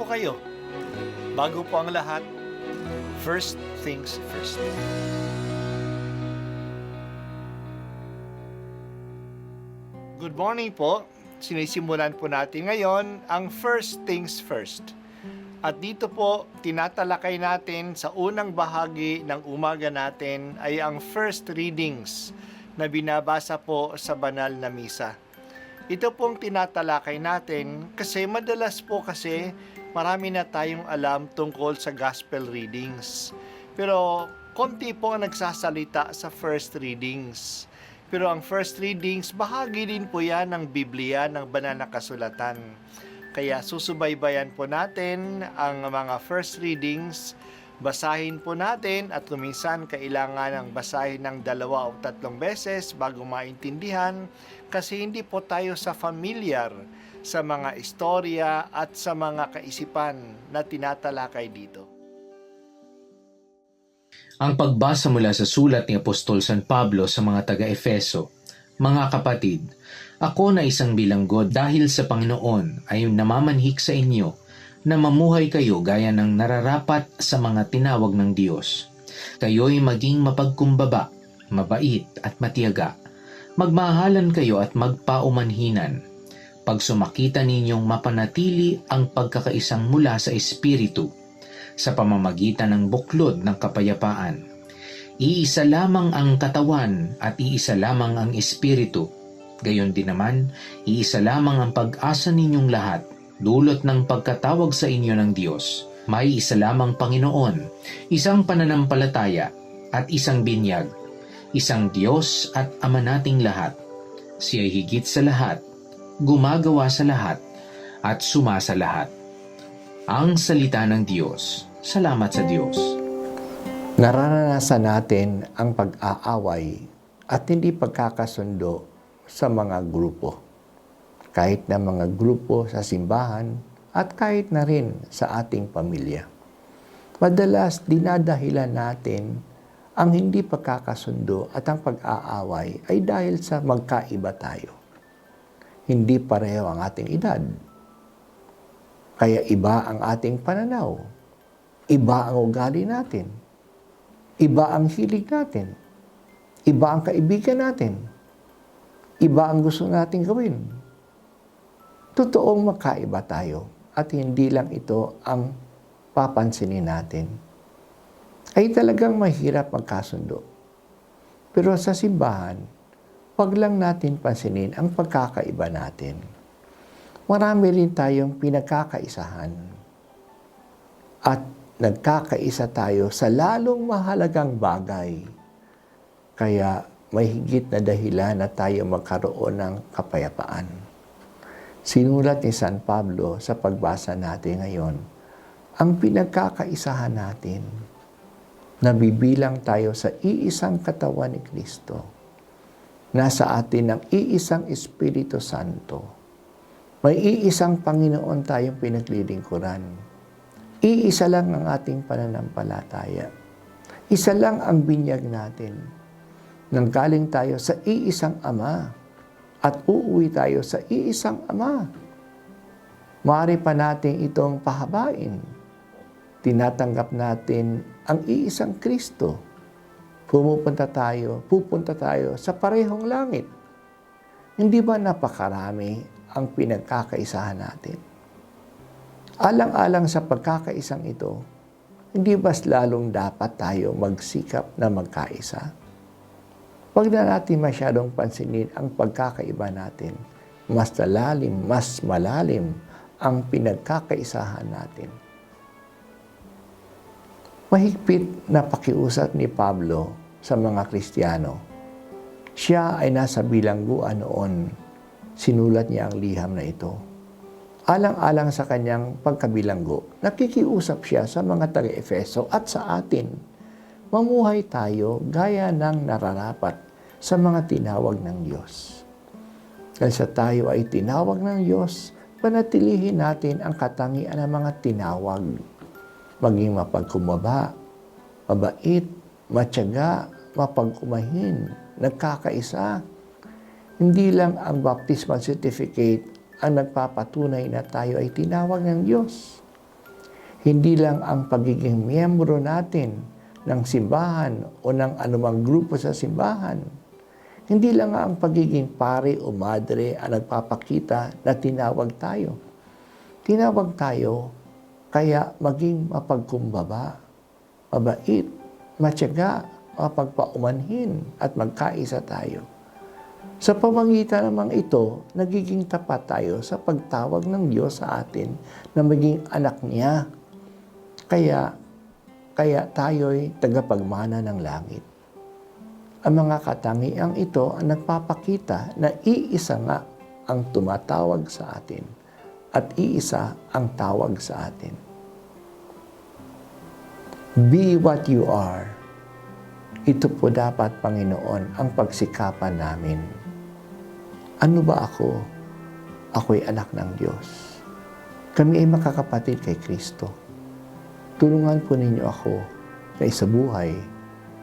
po kayo? Bago po ang lahat, first things first. Good morning po. Sinisimulan po natin ngayon ang first things first. At dito po, tinatalakay natin sa unang bahagi ng umaga natin ay ang first readings na binabasa po sa banal na misa. Ito pong tinatalakay natin kasi madalas po kasi marami na tayong alam tungkol sa gospel readings. Pero konti po ang nagsasalita sa first readings. Pero ang first readings, bahagi din po yan ng Biblia, ng banal na kasulatan. Kaya susubaybayan po natin ang mga first readings, basahin po natin at kuminsan kailangan ng basahin ng 2 o 3 beses bago maintindihan kasi hindi po tayo familiar sa mga istorya at sa mga kaisipan na tinatalakay dito. Ang pagbasa mula sa sulat ni Apostol San Pablo sa mga taga-Efeso. Mga kapatid, ako na isang bilanggo dahil sa Panginoon ay namamanhik sa inyo na mamuhay kayo gaya ng nararapat sa mga tinawag ng Diyos. Kayo'y maging mapagkumbaba, mabait at matiyaga. Magmahalan kayo at magpaumanhinan. Pag sumakita ninyong mapanatili ang pagkakaisang mula sa Espiritu, sa pamamagitan ng buklod ng kapayapaan. Iisa lamang ang katawan at iisa lamang ang Espiritu. Gayon din naman, iisa lamang ang pag-asa ninyong lahat, dulot ng pagkatawag sa inyo ng Diyos. May isa lamang Panginoon, isang pananampalataya at isang binyag, isang Diyos at Ama nating lahat. Siya'y higit sa lahat, gumagawa sa lahat, at sumasa lahat. Ang salita ng Diyos. Salamat sa Diyos. Nararanasan natin ang pag-aaway at hindi pagkakasundo sa mga grupo. Kahit na mga grupo sa simbahan at kahit na rin sa ating pamilya. Madalas dinadahilan natin ang hindi pagkakasundo at ang pag-aaway ay dahil sa magkaiba tayo. Hindi pareho ang ating edad. Kaya iba ang ating pananaw. Iba ang ugali natin. Iba ang hilig natin. Iba ang kaibigan natin. Iba ang gusto nating gawin. Totoong magkaiba tayo at hindi lang ito ang papansinin natin. Ay talagang mahirap magkasundo. Pero sa simbahan, wag lang natin pansinin ang pagkakaiba natin. Marami rin tayong pinagkakaisahan. At nagkakaisa tayo sa lalong mahalagang bagay. Kaya may higit na dahilan na tayo magkaroon ng kapayapaan. Sinulat ni San Pablo sa pagbasa natin ngayon, ang pinagkakaisahan natin, nabibilang tayo sa iisang katawan ni Kristo. Nasa atin ang iisang Espiritu Santo. May iisang Panginoon tayong pinaglilingkuran. Iisa lang ang ating pananampalataya. Isa lang ang binyag natin. Nanggaling tayo sa iisang Ama at uuwi tayo sa iisang Ama. Maaari pa natin itong pahabain. Tinatanggap natin ang iisang Kristo. Pupunta tayo sa parehong langit. Hindi ba napakarami ang pinagkakaisahan natin? Alang-alang sa pagkakaisang ito, hindi ba's lalong dapat tayo magsikap na magkaisa? Huwag na natin masyadong pansinin ang pagkakaiba natin. Mas malalim ang pinagkakaisahan natin. Mahigpit na pakiusap ni Pablo sa mga Kristiyano. Siya ay nasa bilangguan noon. Sinulat niya ang liham na ito. Alang-alang sa kanyang pagkabilanggo, nakikiusap siya sa mga taga-Efeso at sa atin. Mamuhay tayo gaya ng nararapat sa mga tinawag ng Diyos. Dahil sa tayo ay tinawag ng Diyos, panatilihin natin ang katangian ng mga tinawag. Maging mapagkumbaba, mabait, matyaga, mapagkumahin, nagkakaisa. Hindi lang ang baptismal certificate ang nagpapatunay na tayo ay tinawag ng Diyos. Hindi lang ang pagiging miyembro natin ng simbahan o ng anumang grupo sa simbahan. Hindi lang ang pagiging pare o madre ang nagpapakita na tinawag tayo. Tinawag tayo kaya maging mapagkumbaba, mabait, matyaga, mapagpaumanhin at magkaisa tayo. Sa pamamagitan namang ito, nagiging tapat tayo sa pagtawag ng Diyos sa atin na maging anak niya. Kaya tayo'y tagapagmana ng langit. Ang mga katangiang ito ang nagpapakita na iisa nga ang tumatawag sa atin at iisa ang tawag sa atin. Be what you are. Ito po dapat, Panginoon, ang pagsikapan namin. Ano ba ako? Ako'y anak ng Diyos. Kami ay makakapatid kay Kristo. Tulungan po ninyo ako na isabuhay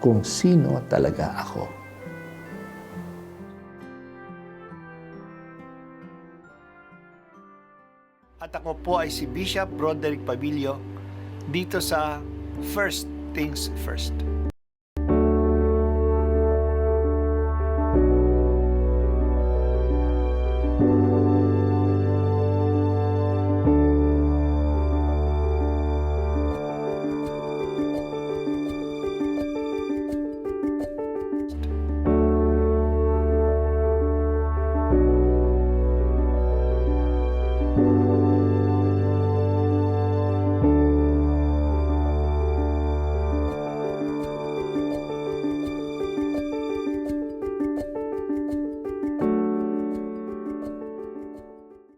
kung sino talaga ako. At ako po ay si Bishop Broderick Pabilio dito sa First Things First.